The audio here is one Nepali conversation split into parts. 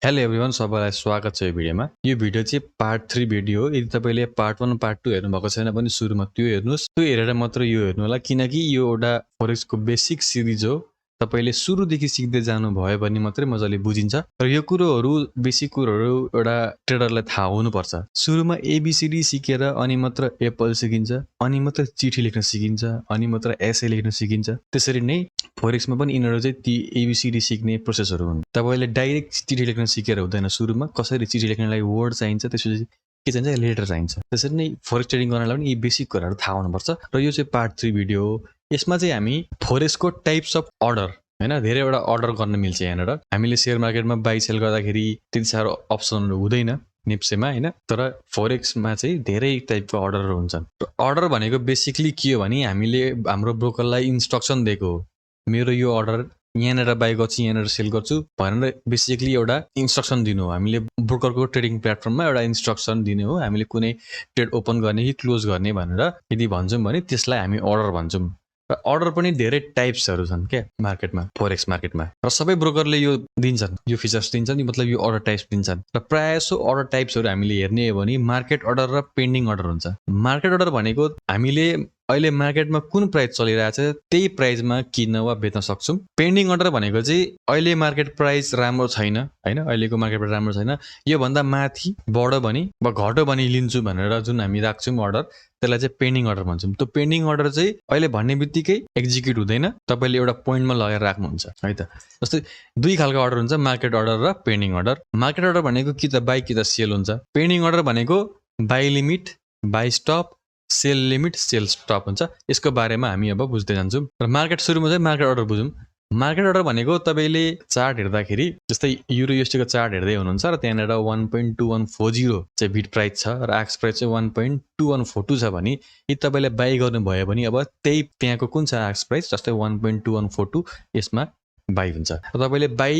हेलो एभ्रिवान, सबैलाई स्वागत छ यो भिडियोमा। यो भिडियो चाहिँ पार्ट 3 भिडियो हो। यदि तपाईले पार्ट 1 पार्ट 2 हेर्नु भएको छैन भने सुरुमा त्यो हेर्नुस्। त्यो हेरेर मात्र यो हेर्नु होला, किनकि यो एउटा फोरेक्सको बेसिक सिरिज हो। तपाईले सुरुदेखि सिक्दै जानु भयो भने मात्रै मजाले बुझिन्छ। र यो कुरोहरु बेसिक कुरोहरु एउटा ट्रेडरलाई थाहा हुनुपर्छ। सुरुमा एबीसीडी सिकेर अनि मात्र एप्पल सिकिन्छ, अनि मात्र चिठी लेख्न सिकिन्छ, अनि मात्र एसे लेख्न सिकिन्छ। त्यसरी नै फोरेक्समा पनि यिनीहरु चाहिँ ती एबीसीडी सिक्ने प्रोसेसहरु हुन्। तपाईले डाइरेक्ट चिठी लेख्न सिकेर हुँदैन। सुरुमा कसरी चिठी लेख्नलाई वर्ड चाहिन्छ, त्यसपछि के चाहिन्छ, लेटर चाहिन्छ। त्यसरी नै फोरेक्स ट्रेडिङ गर्नलाई पनि यी बेसिक कुराहरु थाहा हुनुपर्छ। र यो चाहिँ पार्ट 3 भिडियो हो। यसमा चाहिँ हामी फोरेक्सको टाइप्स अफ अर्डर, हैन, धेरैवटा अर्डर गर्न मिल्छ यहाँनेर। हामीले शेयर मार्केटमा बाइ सेल गर्दाखेरि त्यति साह्रो अप्सनहरु हुँदैन निप्सेमा, हैन, तर फोरेक्समा चाहिँ धेरै टाइपको अर्डरहरु हुन्छन्। अर्डर भनेको बेसिकली के हो भने हामीले हाम्रो ब्रोकरलाई इन्स्ट्रक्सन दिएको हो। मेरो यो अर्डर यहाँनेर बाइ गर्छु, यहाँनेर सेल गर्छु भनेर बेसिकली एउटा इन्स्ट्रक्सन दिनु हो। हामीले ब्रोकरको ट्रेडिङ प्लेटफर्ममा एउटा इन्स्ट्रक्सन दिनु हो। हामीले कुनै ट्रेड ओपन गर्ने कि क्लोज गर्ने भनेर यदि भन्छौं भने त्यसलाई हामी अर्डर भन्छौं। र अर्डर पनि धेरै टाइप्सहरु छन् के मार्केटमा, फोरेक्स मार्केटमा। र सबै ब्रोकरले यो दिन्छन्, यो फिचर्स दिन्छन्, मतलब यो अर्डर टाइप्स दिन्छन्। र प्राय जसो अर्डर टाइप्सहरु हामीले हेर्ने हो भने मार्केट अर्डर र पेन्डिङ अर्डर हुन्छ। मार्केट अर्डर भनेको हामीले अहिले मार्केटमा कुन प्राइस चलिरहेछ त्यही प्राइसमा किन्न वा बेच्न सक्छौं। पेन्डिङ अर्डर भनेको चाहिँ अहिले मार्केट प्राइस राम्रो छैन, हैन, अहिलेको मार्केट प्राइस राम्रो छैन, यो भन्दा माथि बढ्यो भने वा घट्यो भने लिन्छु भनेर जुन हामी राख्छौं अर्डर, त्यसलाई चाहिँ पेन्डिङ अर्डर भन्छौं। त्यो पेन्डिङ अर्डर चाहिँ अहिले भन्ने बित्तिकै एक्जिक्युट हुँदैन, तपाईले एउटा पोइन्टमा लगाएर राख्नुहुन्छ, है त। जस्तै दुई खालको अर्डर हुन्छ, मार्केट अर्डर र पेन्डिङ अर्डर। मार्केट अर्डर भनेको कि त बाइ कि त सेल हुन्छ। पेन्डिङ अर्डर भनेको buy limit, buy stop, sell limit, sell stop हुन्छ। यसको बारेमा हामी अब बुझ्दै जान्छौं। र मार्केट सुरुमा चाहिँ मार्केट अर्डर बुझौं। मार्केट अर्डर भनेको तपाईले चार्ट हेर्दाखेरि, जस्तै युरो यूएसडी को चार्ट हेर्दै हुनुहुन्छ र त्यहाँनेर 1.2140 चाहिँ बिट प्राइस छ र एक्स प्राइस चाहिँ 1.2142 छ भने यदि तपाईले बाइ गर्नु भयो भने अब त्यही त्यहाँको कुन छ एक्स प्राइस, जस्तै 1.2142, यसमा बाइ हुन्छ। र तपाईले बाइ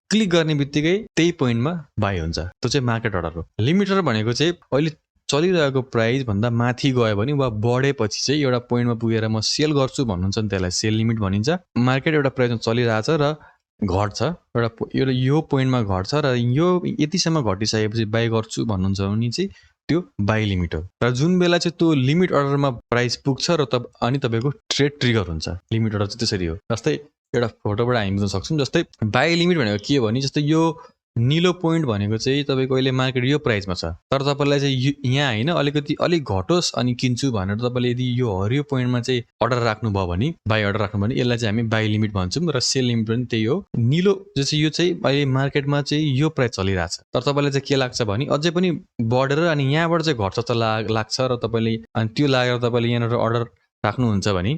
क्लिक गर्ने बित्तिकै त्यही पोइन्टमा बाइ हुन्छ। त्यो चाहिँ मार्केट अर्डर हो। लिमिट अर्डर भनेको चाहिँ अहिले चलिरहेको प्राइस भन्दा माथि गयो भने वा बढेपछि चाहिँ एउटा पोइन्टमा पुगेर म सेल गर्छु भन्नुहुन्छ नि, त्यसलाई सेल लिमिट भनिन्छ। मार्केट एउटा प्राइसमा चलिरहेछ र घट्छ, एउटा यो पोइन्टमा घट्छ र यो यतिसम्म घटिसकेपछि बाइ गर्छु भन्नुहुन्छ भने चाहिँ त्यो बाइ लिमिट हो। र जुन बेला चाहिँ त्यो लिमिट अर्डरमा प्राइस पुग्छ र अनि तपाईको ट्रेड ट्रिगर हुन्छ। लिमिट अर्डर चाहिँ त्यसरी हो। जस्तै एउटा फोटोबाट हामी बुझ्न सक्छौं। जस्तै बाइ लिमिट भनेको के हो भने, जस्तै यो नीलो पोइन्ट भनेको चाहिँ तपाईको अहिले मार्केट यो प्राइसमा छ, तर तपाईलाई चाहिँ यहाँ हैन अलिकति अलि घटोस् अनि किन्छु भनेर तपाईले यदि यो हरियो पोइन्टमा चाहिँ अर्डर राख्नु भयो भने, बाइ अर्डर राख्नु भने यसलाई चाहिँ हामी बाइ लिमिट भन्छौं। र सेल लिमिट पनि त्यही हो। नीलो जस्तै यो चाहिँ अहिले मार्केटमा चाहिँ यो प्राइस चलिरहेछ, तर तपाईलाई चाहिँ के लाग्छ भने अझै पनि बढेर अनि यहाँबाट चाहिँ घट्छ त लाग्छ र तपाईले अनि त्यो लागेर तपाईले यहाँबाट अर्डर राख्नुहुन्छ भने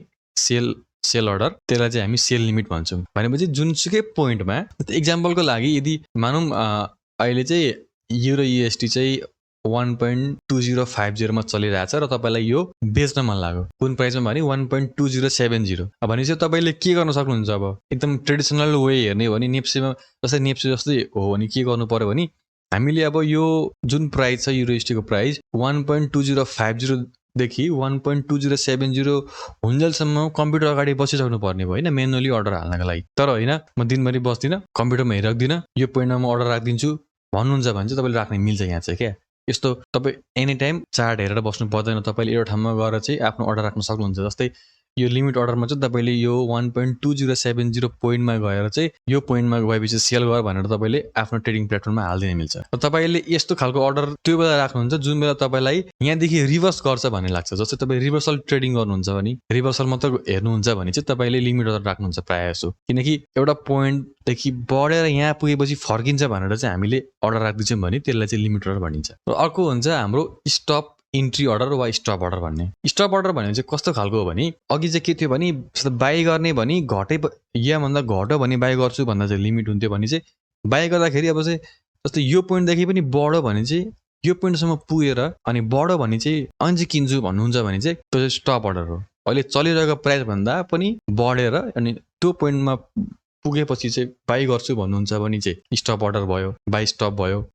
सेल अर्डर, त्यसलाई चाहिँ हामी सेल लिमिट भन्छौं। भनेपछि जुनसुकै पोइन्टमा, एक्जाम्पलको लागि यदि मानौं अहिले चाहिँ युरो यूएसडी चाहिँ 1.2050 मा चलिरहेछ र तपाईलाई यो बेच्न मन लाग्यो। कुन प्राइसमा भने 1.2070। भनेपछि तपाईले के गर्न सक्नुहुन्छ? अब एकदम ट्रेडिसनल वे हेर्ने हो भने नेप्सेमा, जस्तै नेप्से जस्तै हो भने के गर्नु पर्यो भने हामीले अब यो जुन प्राइस छ युरो यूएसडी को प्राइस 1.2050 देखि 1.2070 हुन्जेलसम्म कम्प्युटर अगाडि बसिसक्नु पर्ने भयो, हैन, म्यानुअली अर्डर हाल्नका लागि। तर हैन, म दिनभरि बस्दिन, कम्प्युटरमा हेरिराख्दिन, यो पोइन्टमा म अर्डर राख्दिन्छु भन्नुहुन्छ भने चाहिँ तपाईले राख्न मिल्छ। यहाँ चाहिँ क्या यस्तो तपाई एनी टाइम चार्ट हेरेर बस्नु पर्दैन। तपाईले एउटा ठाउँमा गएर चाहिँ आफ्नो अर्डर राख्न सक्नुहुन्छ। जस्तै यो लिमिट अर्डरमा चाहिँ तपाईले यो 1.2070 पोइन्टमा गएर चाहिँ यो पोइन्टमा गएपछि सेल गर भनेर तपाईले आफ्नो ट्रेडिङ प्लेटफर्ममा हाल्दिन मिल्छ। र तपाईले यस्तो खालको अर्डर त्यो बेला राख्नुहुन्छ जुन बेला तपाईलाई यहाँदेखि रिभर्स गर्छ भन्ने लाग्छ। जस्तै तपाई रिभर्सल ट्रेडिङ गर्नुहुन्छ भने, रिभर्सल मात्र हेर्नुहुन्छ भने चाहिँ तपाईले लिमिट अर्डर राख्नुहुन्छ प्राय जसो, किनकि एउटा पोइन्टदेखि बढेर यहाँ पुगेपछि फर्किन्छ भनेर चाहिँ हामीले अर्डर राख्दिन्छौँ भने त्यसलाई चाहिँ लिमिट अर्डर भनिन्छ। र अर्को हुन्छ हाम्रो स्टप इन्ट्री अर्डर वा स्टप अर्डर भन्ने। स्टप अर्डर भनेको चाहिँ कस्तो खालको हो भने, अघि चाहिँ के थियो भने बाइ गर्ने भने घटे या भन्दा घट्यो भने बाइ गर्छु भन्दा चाहिँ लिमिट हुन्थ्यो भने चाहिँ बाइ गर्दाखेरि अब चाहिँ जस्तै यो पोइन्टदेखि पनि बढ्यो भने चाहिँ यो पोइन्टसम्म पुगेर अनि बढ्यो भने चाहिँ अनि चाहिँ किन्छु भन्नुहुन्छ भने चाहिँ त्यो चाहिँ स्टप अर्डर हो। अहिले चलिरहेको प्राइस भन्दा पनि बढेर अनि त्यो पोइन्टमा पुगेपछि चाहिँ बाइ गर्छु भन्नुहुन्छ भने चाहिँ स्टप अर्डर भयो, बाइ स्टप भयो।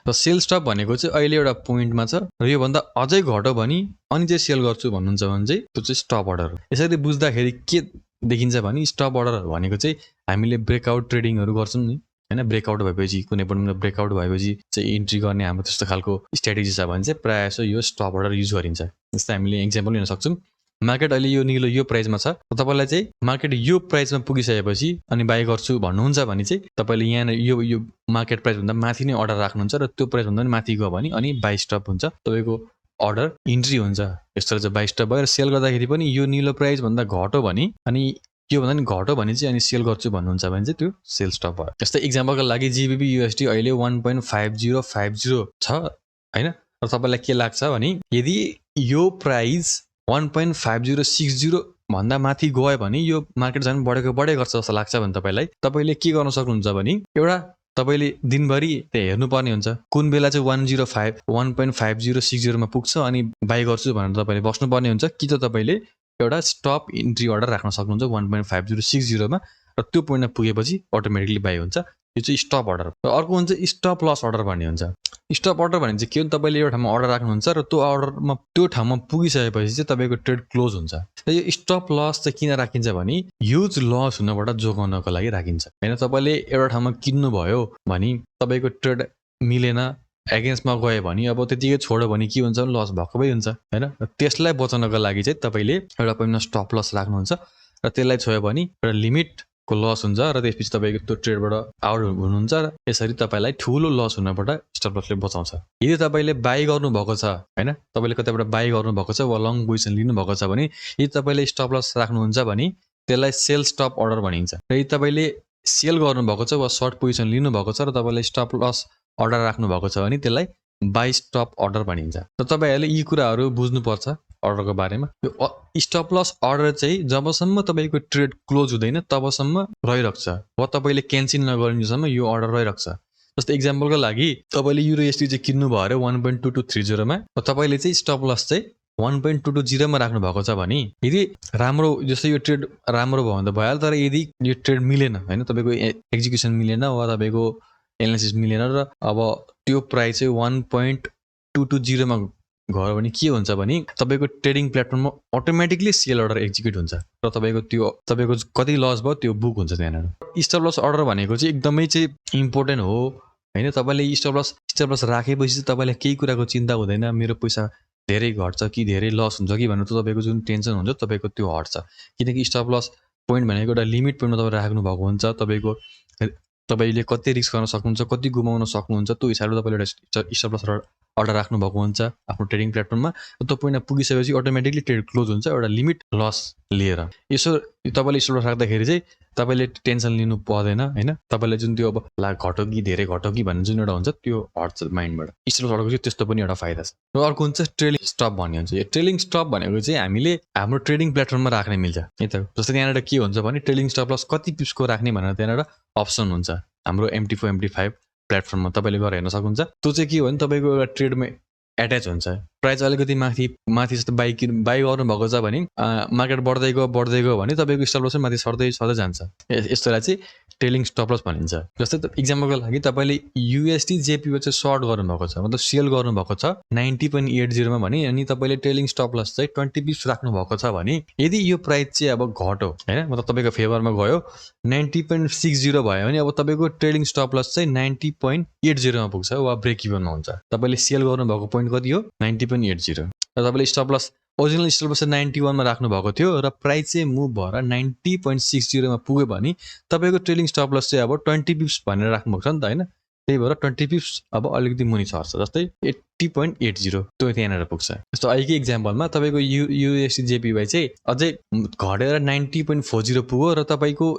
र सेल स्टप भनेको चाहिँ अहिले एउटा पोइन्टमा छ र यो भन्दा अझै घट्यो भने अनि चाहिँ सेल गर्छु भन्नुहुन्छ भने चाहिँ त्यो चाहिँ स्टप अर्डर हो। यसरी बुझ्दाखेरि के देखिन्छ भने स्टप अर्डर भनेको चाहिँ हामीले ब्रेकआउट ट्रेडिङहरु गर्छौं नि, हैन ब्रेकआउट भएपछि कुनै पनि ब्रेकआउट भएपछि चाहिँ इन्ट्री गर्ने हाम्रो त्यस्तो खालको स्ट्र्याटेजी छ भने चाहिँ प्रायः जसो यो स्टप अर्डर युज गरिन्छ जस्तै हामीले एक्जाम्पल लिन सक्छौं मार्केट अहिले यो निलो यो प्राइसमा छ तपाईलाई चाहिँ मार्केट यो प्राइसमा पुगिसकेपछि अनि बाइ गर्छु भन्नुहुन्छ भने चाहिँ तपाईले यहाँ यो मार्केट प्राइस भन्दा माथि नै अर्डर राख्नुहुन्छ र त्यो प्राइस भन्दा पनि माथि गयो भने अनि बाइ स्टप हुन्छ तपाईको अर्डर इन्ट्री हुन्छ यस्तो चाहिँ बाइ स्टप भयो र सेल गर्दाखेरि पनि यो निलो प्राइस भन्दा घट्यो भने अनि यो भन्दा नि घट्यो भने चाहिँ अनि सेल गर्छु भन्नुहुन्छ भने चाहिँ त्यो सेल स्टप भयो जस्तै एक्जाम्पलको लागि जीबीपी यूएसडी अहिले 1.5050 छ हैन र तपाईलाई के लाग्छ भने यदि यो प्राइस 1.5060 भन्दा माथि गयो भने यो मार्केट झन् बढे गर्छ जस्तो लाग्छ भने तपाईले के गर्न सक्नुहुन्छ भने एउटा तपाईले दिनभरि त्यहाँ हेर्नुपर्ने हुन्छ कुन बेला चाहिँ 1.5060 मा पुग्छ अनि बाइ गर्छु भनेर तपाईले बस्नुपर्ने हुन्छ कि त तपाईले एउटा स्टप इन्ट्री अर्डर राख्न सक्नुहुन्छ 1.5060 मा र त्यो पोइन्टमा पुगेपछि अटोमेटिकली बाइ हुन्छ यो चाहिँ स्टप अर्डर र अर्को हुन्छ स्टप लस अर्डर भन्ने हुन्छ स्टप अर्डर भने चाहिँ के हो तपाईले एउटा ठाउँमा अर्डर राख्नुहुन्छ र त्यो ठाउँमा पुगिसकेपछि चाहिँ तपाईको ट्रेड क्लोज हुन्छ र यो स्टप लस चाहिँ किन राखिन्छ भने ह्युज लस हुनबाट जोगाउनको लागि राखिन्छ हैन तपाईले एउटा ठाउँमा किन्नु भयो भने तपाईको ट्रेड मिलेन एगेन्स्टमा गयो भने अब त्यतिकै छोड्यो भने के हुन्छ लस भएकै हुन्छ हैन त्यसलाई बचाउनको लागि चाहिँ तपाईले एउटा पहिला स्टप लस राख्नुहुन्छ र त्यसलाई छोड्यो भने एउटा लिमिट को लस हुन्छ र त्यसपछि तपाईको त्यो ट्रेडबाट आउट हुनुहुन्छ र यसरी तपाईलाई ठूलो लस हुनबाट स्टप लसले बचाउँछ यदि तपाईले बाइ गर्नु भएको छ हैन तपाईले कतैबाट बाइ गर्नु भएको छ वा लङ पोजिसन लिनु भएको छ भने यदि तपाईले स्टप लस राख्नुहुन्छ भने त्यसलाई सेल स्टप अर्डर भनिन्छ र यदि तपाईले सेल गर्नु भएको छ वा सर्ट पोजिसन लिनु भएको छ र तपाईले स्टप लस अर्डर राख्नु भएको छ भने त्यसलाई बाइ स्टप अर्डर भनिन्छ र तपाईहरुले यी कुराहरु बुझ्नुपर्छ अर्डरको बारेमा यो स्टप लस अर्डर चाहिँ जबसम्म तपाईको ट्रेड क्लोज हुँदैन तबसम्म रहिरहन्छ वा तपाईले क्यान्सल नगरिन्जेसम्म यो अर्डर रहिरहन्छ जस्तै एक्जाम्पलको लागि तपाईले युएसडी चाहिँ किन्नु भयो रे 1.2230 मा र तपाईले चाहिँ स्टप लस चाहिँ 1.220 मा राख्नु भएको छ भने यदि राम्रो जस्तै यो ट्रेड राम्रो भयो भने त भइहाल्यो तर यदि यो ट्रेड मिलेन हैन तपाईको एक्जिक्युसन मिलेन वा तपाईको एनालिसिस मिलेन र अब त्यो प्राइस चाहिँ 1.220 मा गयो भने के हुन्छ भने तपाईको ट्रेडिङ प्लेटफर्ममा अटोमेटिकली सेल अर्डर एक्जिक्युट हुन्छ र तपाईको कति लस भयो त्यो बुक हुन्छ त्यहाँनेर स्टप लस अर्डर भनेको चाहिँ एकदमै चाहिँ इम्पोर्टेन्ट हो हैन तपाईले स्टप लस राखेपछि चाहिँ तपाईलाई केही कुराको चिन्ता हुँदैन मेरो पैसा धेरै घट्छ कि धेरै लस हुन्छ कि भनेर तपाईको जुन टेन्सन हुन्छ तपाईको त्यो हट्छ किनकि स्टप लस पोइन्ट भनेको एउटा लिमिट पोइन्टमा तपाईले राख्नु भएको हुन्छ तपाईले कति रिस्क गर्न सक्नुहुन्छ कति गुमाउन सक्नुहुन्छ त्यो हिसाबले तपाईले एउटा स्टप लस अर्डर राख्नु भएको हुन्छ आफ्नो ट्रेडिङ प्लेटफर्ममा त्यो पोइन्टमा पुगिसकेपछि अटोमेटिकली ट्रेड क्लोज हुन्छ एउटा लिमिट लस लिएर यसो तपाईले स्टप लस राख्दाखेरि चाहिँ तपाईले टेन्सन लिनु पर्दैन हैन तपाईले जुन त्यो अब घट्यो कि धेरै घट्यो कि भन्ने जुन एउटा हुन्छ त्यो हट्छ माइन्डबाट स्टप लस अर्डरको चाहिँ त्यस्तो पनि एउटा फाइदा छ र अर्को हुन्छ ट्रेलिङ स्टप भन्ने हुन्छ यो ट्रेलिङ स्टप भनेको चाहिँ हामीले हाम्रो ट्रेडिङ प्लेटफर्ममा राख्न मिल्छ है त जस्तै त्यहाँबाट के हुन्छ भने ट्रेलिङ स्टप लस कति पिप्सको राख्ने भनेर त्यहाँबाट अप्सन हुन्छ हाम्रो MT4 MT5 प्लेटफर्ममा तपाईले गएर हेर्न सक्नुहुन्छ त्यो चाहिँ के हो भने तपाईको एउटा ट्रेडमा एट्याच हुन्छ प्राइस अलिकति माथि जस्तो बाइ गर्नु भएको छ भने मार्केट बढ्दै गयो भने तपाईको स्टप लस माथि सर्दै जान्छ यस्तोलाई चाहिँ ट्रेलिङ स्टप लस भनिन्छ जस्तै एक्जाम्पलको लागि तपाईले USD JPY चाहिँ सर्ट गर्नु भएको छ मतलब सेल गर्नु भएको छ 90.80 मा भने अनि तपाईले ट्रेलिङ स्टप लस चाहिँ 20 पिप्स राख्नु भएको छ भने यदि यो प्राइस चाहिँ अब घट्यो हैन मतलब तपाईको फेभरमा गयो 90.60 भयो भने अब तपाईको ट्रेलिङ स्टप लस चाहिँ 90.80 मा पुग्छ वा ब्रेक इभनमा हुन्छ तपाईले सेल गर्नु भएको पोइन्ट कति हो 90.80 र तपाईले stop loss original stop loss 91 मा राख्नु भएको थियो र प्राइस चाहिँ मुभ भएर 90.60 मा पुग्यो भने तपाईको ट्रेलिङ स्टप लस चाहिँ अब 20 पिप्स भनेर राख्नु भएको छ नि त हैन त्यही भएर 20 पिप्स अब अलिकति मुनि सर्छ जस्तै 80.80 त्यो त्यहाँनेर पुग्छ जस्तो अहिलेकै एक्जाम्पलमा तपाईको USD JPY चाहिँ अझै घटेर 90.40 पुग्यो र तपाईको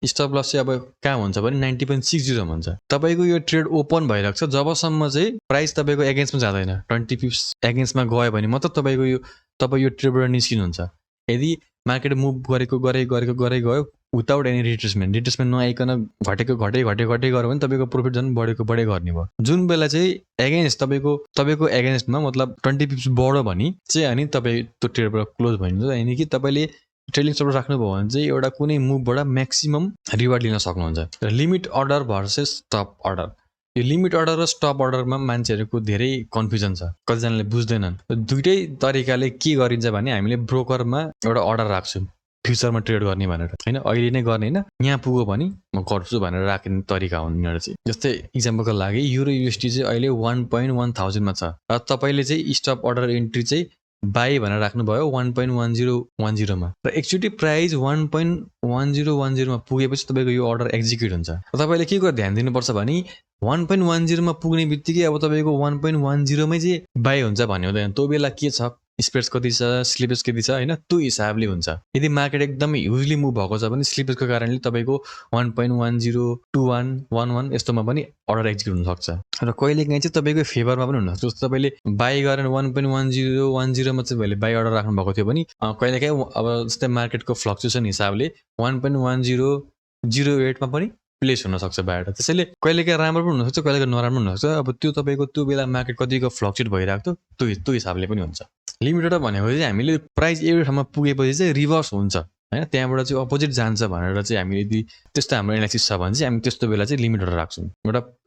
स्टप लस चाहिँ अब कहाँ हुन्छ भने 90.60 मा हुन्छ तपाईको यो ट्रेड ओपन भइराख्छ जबसम्म चाहिँ प्राइस तपाईको एगेन्स्टमा जाँदैन 20 पिप्स एगेन्स्टमा गयो भने मात्र तपाईको यो ट्रेडबाट निस्किनुहुन्छ यदि मार्केट मुभ गरेको गयो विदाउट एनी रिट्रेसमेन्ट नआइकन घटेको गऱ्यो भने तपाईको प्रॉफिट झन् बढेको गर्ने भयो जुन बेला चाहिँ एगेन्स्ट तपाईको एगेन्स्टमा मतलब 20 पिप्स बढ्यो भने चाहिँ अनि तपाई त्यो ट्रेडबाट क्लोज भइन्छ यानी कि तपाईले ट्रेलिङ स्टप लस राख्नु भयो भने चाहिँ एउटा कुनै मुभबाट म्याक्सिमम रिवार्ड लिन सक्नुहुन्छ र limit order versus stop order यो लिमिट अर्डर र स्टप अर्डरमा मान्छेहरुको धेरै कन्फ्युजन छ कतिजनाले बुझ्दैनन् दुईटै तरिकाले के गरिन्छ भने हामीले ब्रोकरमा एउटा अर्डर राख्छौं फ्युचरमा ट्रेड गर्ने भनेर हैन, अहिले नै गर्ने हैन, यहाँ पुग्यो भने म गर्छु भनेर राख्ने तरिका हुन् यिनीहरू चाहिँ। जस्तै इक्जाम्पलको लागि युरो युएसडी चाहिँ अहिले 1.1000 मा छ र तपाईले चाहिँ स्टप अर्डर एन्ट्री चाहिँ बाई भनेर राख्नुभयो 1.1010 मा र एकचोटि प्राइस 1.1010 मा पुगेपछि तपाईको यो अर्डर एक्जिक्युट हुन्छ। र तपाईले के कुरा ध्यान दिनुपर्छ भने 1.10 मा पुग्ने बित्तिकै अब तपाईको 1.10 मै चाहिँ बाई हुन्छ भन्ने हुँदैन। त्यो बेला के छ, स्प्रेड्स कति छ, स्लिपेज कति छ हैन, त्यो हिसाबले हुन्छ। यदि मार्केट एकदमै ह्युजली मुभ भएको छ भने स्लिपेजको कारणले तपाईको 1.1021 11 यस्तोमा पनि अर्डर एक्जिक्युट हुन सक्छ। र कहिलेकाहीँ चाहिँ तपाईको फेभरमा पनि हुन सक्छ। जस्तो तपाईले बाई गरेर 1.1010 मा चाहिँ तपाईले बाई अर्डर राख्नु भएको थियो भने कहिलेकाहीँ अब जस्तै मार्केटको फ्लक्चुएसन हिसाबले 1.1008 मा पनि प्लेस हुन सक्छ बाहिर। त्यसैले कहिलेकाहीँ राम्रो पनि हुन सक्छ, कहिलेकाहीँ नराम्रो पनि हुन सक्छ। अब त्यो तपाईको त्यो बेला मार्केट कतिको फ्लक्चुएट भइरहेको थियो त्यो हिसाबले पनि हुन्छ। लिमिट अर्डर भनेको चाहिँ हामीले प्राइस एउटा ठाउँमा पुगेपछि चाहिँ रिभर्स हुन्छ हैन, त्यहाँबाट चाहिँ अपोजिट जान्छ भनेर चाहिँ हामीले यदि त्यस्तो हाम्रो एनालिसिस छ भने चाहिँ हामी त्यस्तो बेला चाहिँ लिमिट अर्डर राख्छौँ।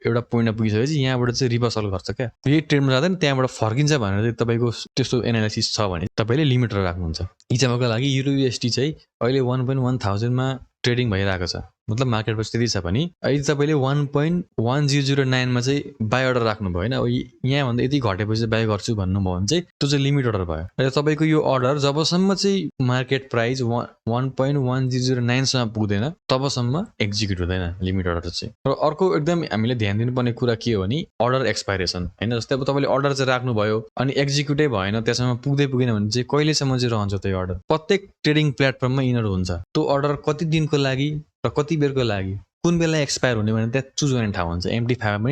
एउटा पोइन्टमा पुगिसकेपछि यहाँबाट चाहिँ रिभर्सल गर्छ क्या, यही ट्रेडमा जाँदैन त्यहाँबाट फर्किन्छ भनेर चाहिँ तपाईको त्यस्तो एनालिसिस छ भने तपाईले लिमिट अर्डर राख्नुहुन्छ। इक्जाम्पलको लागि युरो युएसडी चाहिँ अहिले 1.1000 मा ट्रेडिङ भइरहेको छ, मतलब मार्केट प्राइस त्यति छ भने अहिले तपाईले 1.1009 मा चाहिँ बाई अर्डर राख्नुभयो हैन, यहाँ भन्दा यति घटेपछि बाई गर्छु भन्नुभयो भने चाहिँ त्यो चाहिँ लिमिट अर्डर भयो। र तपाईको यो अर्डर जबसम्म चाहिँ मार्केट प्राइस 1.1009 सम्म पुग्दैन तबसम्म एक्जिक्युट हुँदैन लिमिट अर्डर चाहिँ। र अर्को एकदम हामीले ध्यान दिनुपर्ने कुरा के हो भने अर्डर एक्सपाइरेसन हैन। जस्तै अब तपाईले अर्डर चाहिँ राख्नुभयो अनि एक्जिक्युटै भएन, त्यसमा पुगेन भने चाहिँ कहिलेसम्म चाहिँ रहन्छ त्यो अर्डर। प्रत्येक ट्रेडिङ प्लेटफर्ममा यिनीहरू हुन्छ। त्यो अर्डर कति दिनको लागि र कति बेरको लागि कुन बेला एक्सपायर हुने भने त्यहाँ चुज गर्ने ठाउँ हुन्छ। MT5 मा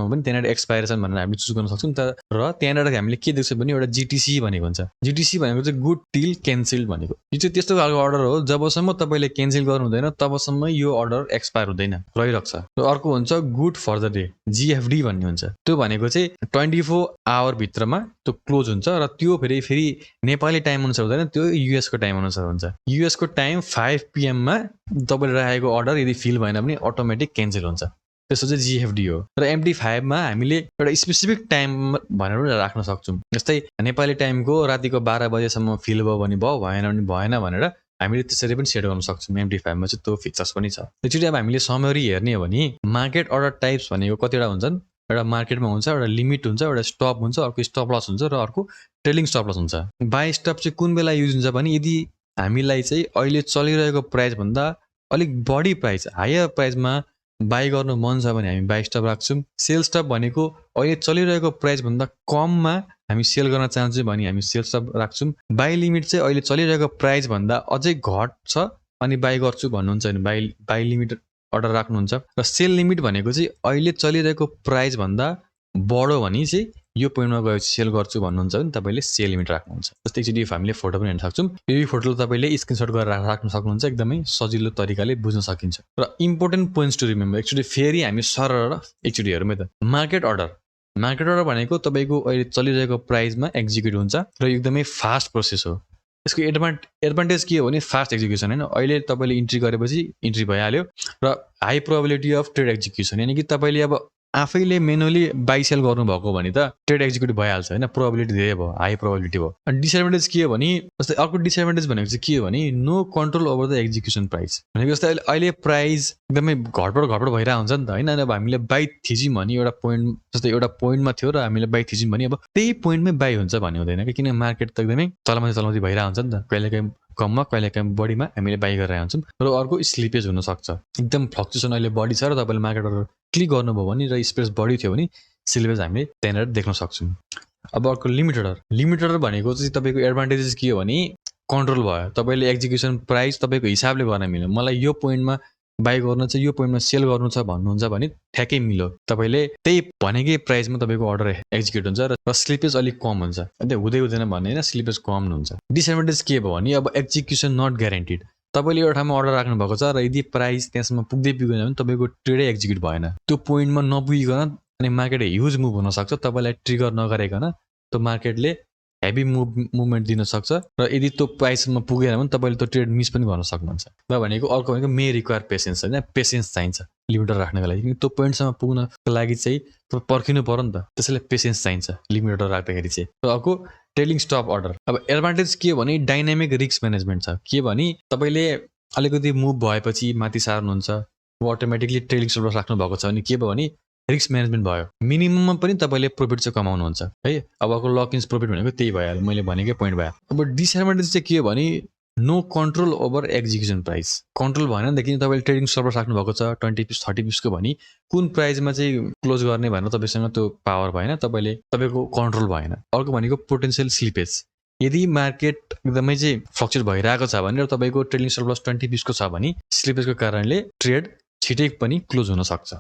पनि त्यहाँनिर एक्सपाइरेसन भनेर हामी चुज गर्न सक्छौँ। र त्यहाँनिर हामीले के देख्छौँ भने एउटा GTC भनेको हुन्छ। GTC भनेको चाहिँ गुड टिल क्यान्सल्ड भनेको। यो चाहिँ त्यस्तो खालको अर्डर हो जबसम्म तपाईले क्यान्सल गर्नु हुँदैन तबसम्म यो अर्डर एक्सपायर हुँदैन, रहिरहेको छ। र अर्को हुन्छ good for the day, GFD भन्ने हुन्छ। त्यो भनेको चाहिँ 24 आवर भित्रमा त्यो क्लोज हुन्छ र त्यो फेरि नेपाली टाइम अनुसार हुँदैन, त्यो US को टाइम अनुसार हुन्छ। US को टाइम 5 PM मा तपाईले राखेको अर्डर यदि फिल भएन भने अटोमेटिक क्यान्सल हुन्छ, त्यसो चाहिँ GFD हो। र MT5 मा हामीले एउटा स्पेसिफिक टाइम भनेर पनि राख्न सक्छौँ। जस्तै नेपाली टाइमको रातिको 12 बजेसम्म फिल भयो भने भयो, भएन भने भएन भनेर हामीले त्यसरी पनि सेट गर्न सक्छौँ। MT5 मा चाहिँ त्यो फिचर्स पनि छ। एकचोटि अब हामीले समरी हेर्ने हो भने मार्केट अर्डर टाइप्स भनेको कतिवटा हुन्छन्, एउटा मार्केटमा हुन्छ, एउटा लिमिट हुन्छ, एउटा स्टप हुन्छ, अर्को स्टप लस हुन्छ र अर्को ट्रेलिङ स्टप लस हुन्छ। बाई स्टप चाहिँ कुन बेला युज हुन्छ भने यदि हामीलाई चाहिँ अहिले चलिरहेको प्राइस भन्दा अलिक बढी प्राइस हायर प्राइसमा बाई गर्नु मन छ भने हामी बाई स्टप राख्छौँ। सेल स्टप भनेको अहिले चलिरहेको प्राइस भन्दा कममा हामी सेल गर्न चाहन्छौँ भने हामी सेल स्टप राख्छौँ। बाई लिमिट चाहिँ अहिले चलिरहेको प्राइस भन्दा अझै घट्छ अनि बाई गर्छु भन्नुहुन्छ भने बाई लिमिट अर्डर राख्नुहुन्छ। र सेल लिमिट भनेको चाहिँ अहिले चलिरहेको प्राइस भन्दा बढो भने चाहिँ यो पोइन्टमा गएर सेल गर्छु भन्नुहुन्छ भने तपाईले सेल लिमिट राख्नुहुन्छ। जस्तै एकचोटि हामीले फोटो पनि हेर्न सक्छौँ। यो फोटोले तपाईले स्क्रिनशट गरेर राख्न सक्नुहुन्छ, एकदमै सजिलो तरिकाले बुझ्न सकिन्छ। र इम्पोर्टेन्ट पोइन्ट्स टु रिमेम्बर, एकचोटि फेरि हामी सरर एकचोटि हेरौँ है त। मार्केट अर्डर भनेको तपाईको अहिले चलिरहेको प्राइसमा एक्जिक्युट हुन्छ र एकदमै फास्ट प्रोसेस हो। यसको एडभान्टेज के हो भने फास्ट एक्जिक्युसन हैन, अहिले तपाईले इन्ट्री गरेपछि इन्ट्री भइहाल्यो र high probability of trade execution, यानी कि तपाईले अब आफैले मेनुअली बाई सेल गर्नुभएको भने त ट्रेड एक्जिक्युट भइहाल्छ हैन, प्रोबेबिलिटी धेरै भयो, हाई प्रोबेबिलिटी भयो। अनि डिसएडभान्टेज के हो भने जस्तै अर्को डिसएडभान्टेज भनेको चाहिँ के हो भने no control over the execution price भनेको जस्तै अहिले प्राइस एकदमै घटबड भइरहेको हुन्छ नि त हैन। अब हामीले बाई थिच्यौँ भने एउटा पोइन्ट जस्तै एउटा पोइन्टमा थियो र हामीले बाई थिच्यौँ भने अब त्यही पोइन्टमै बाई हुन्छ भन्ने हुँदैन कि, किन मार्केट त एकदमै चलमाथि भइरहेको हुन्छ नि त, कहिलेकाहीँ कममा कहिलेकाहीँ बढीमा हामीले बाई गरेर हुन्छौँ। र अर्को स्लिपेज हुन सक्छ, एकदम फ्लक्चुएसन अहिले बढी छ र तपाईले मार्केट अर्डर क्लिक गर्नुभयो भने र स्पेस बढी थियो भने स्लिपेज हामीले त्यहाँनिर देख्न सक्छौँ। अब अर्को लिमिट अर्डर भनेको चाहिँ तपाईको एडभान्टेजेस के हो भने कन्ट्रोल भयो, तपाईले एक्जिक्युसन प्राइस तपाईको हिसाबले गर्न मिल्यो। मलाई यो पोइन्टमा बाई गर्नु छ, यो पोइन्टमा सेल गर्नु छ भन्नुहुन्छ भने ठ्याक्कै मिल्यो, तपाईले त्यही भनेकै प्राइसमा तपाईको अर्डर एक्जिक्युट हुन्छ र स्लिपेज अलिक कम हुन्छ। अन्त हुँदैन भन्ने हैन, स्लिपेज कम हुन्छ। डिसएडभान्टेज के भयो भने अब एक्जिक्युसन नट ग्यारेन्टेड, तपाईले एउटा ठाउँमा अर्डर राख्नु भएको छ र यदि प्राइस त्यहाँसम्म पुग्दैन भने तपाईको ट्रेडै एक्जिक्युट भएन, त्यो पोइन्टमा नपुगिकन अनि मार्केट ह्युज मुभ हुन सक्छ, तपाईलाई ट्रिगर नगरिकन त्यो मार्केटले हेभी मुभमेन्ट दिन सक्छ र यदि त्यो प्राइसमा पुगेन भने तपाईले त्यो ट्रेड मिस पनि गर्न सक्नुहुन्छ। र भनेको अर्को भनेको मे रिक्वायर पेसेन्स हैन, पेसेन्स चाहिन्छ लिमिटर राख्नको लागि, त्यो पोइन्टसम्म पुग्नको लागि चाहिँ पर्खिनु पर्यो नि त, त्यसैले पेसेन्स चाहिन्छ लिमिटर राख्दाखेरि चाहिँ। र अर्को ट्रेलिङ स्टप अर्डर। अब एडभान्टेज के हो भने डाइनामिक रिस्क म्यानेजमेन्ट छ। के भने तपाईले अलिकति मुभ भएपछि माथि सार्नुहुन्छ, अटोमेटिकली ट्रेलिङ स्टप लस राख्नु भएको छ भने के भयो भने रिस्क म्यानेजमेन्ट भयो। मिनिमममा पनि तपाईले प्रॉफिट चाहिँ कमाउनुहुन्छ है। अबको लक इन्स प्रॉफिट भनेको त्यही भइहाल्यो, मैले भनेकै पोइन्ट भयो। अब डिसएडभान्टेज चाहिँ के हो भने no control over execution price. Control भएन देखि तपाईले ट्रेडिङ स्टप लस राख्नु भएको छ 20 पिस 30 पिसको भनी कुन प्राइसमा चाहिँ क्लोज गर्ने भनेर तपाईसँग त्यो पावर भएन, तपाईको कन्ट्रोल भएन। अर्को भनेको पोटेन्शियल स्लिपेज। यदि मार्केट एकदमै चाहिँ फ्लक्चुएट भइरहेको छ भने र तपाईको ट्रेडिङ स्टप लस 20 पिसको छ भने स्लिपेजको कारणले ट्रेड छिटै पनि क्लोज हुन सक्छ।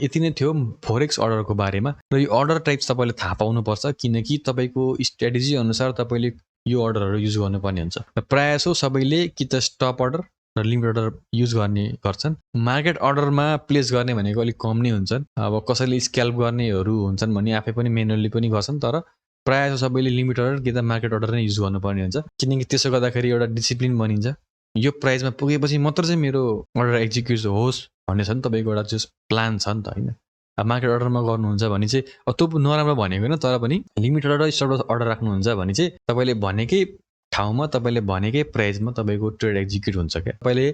यति नै थियो फोरेक्स अर्डरको बारेमा। र यो अर्डर टाइप्स तपाईले थाहा पाउनुपर्छ किनकि तपाईको स्ट्र्याटेजी अनुसार तपाईले यो अर्डरहरु युज गर्नुपर्ने हुन्छ। प्रायः सो सबैले कि त स्टप अर्डर र लिमिट अर्डर युज गर्ने गर्छन्। मार्केट अर्डरमा प्लेस गर्ने भनेको अलिक कम नै हुन्छन्। अब कसैले स्क्याल्प गर्नेहरु हुन्छन् भने आफै पनि म्यानुअली पनि गर्छन्, तर प्रायः सबैले लिमिट अर्डर कि त मार्केट अर्डर नै युज गर्नुपर्ने हुन्छ किनकि त्यसो गर्दाखेरि एउटा डिसिप्लिन बनिन्छ। यो प्राइसमा पुगेपछि मात्र चाहिँ मेरो अर्डर एक्जिक्युट होस् भन्ने छ नि तपाईको एउटा जस्ट प्लान छ नि त हैन। अब मार्केट अर्डरमा गर्नुहुन्छ भने चाहिँ त्यो नराम्रो भनेको हैन, तर पनि लिमिट अर्डर र स्टप लस अर्डर राख्नुहुन्छ भने चाहिँ तपाईले भनेकै ठाउँमा तपाईले भनेकै प्राइसमा तपाईको ट्रेड एक्जिक्युट हुन्छ के। तपाईले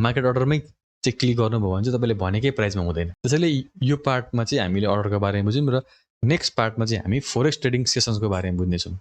मार्केट अर्डरमै चाहिँ क्लिक गर्नुभयो भने चाहिँ तपाईले भनेकै प्राइसमा हुँदैन। त्यसैले यो पार्टमा चाहिँ हामीले अर्डरको बारेमा बुझ्यौं र नेक्स्ट पार्टमा चाहिँ हामी फोरेक्स ट्रेडिङ सेसन्सको बारेमा बुझ्ने छौं।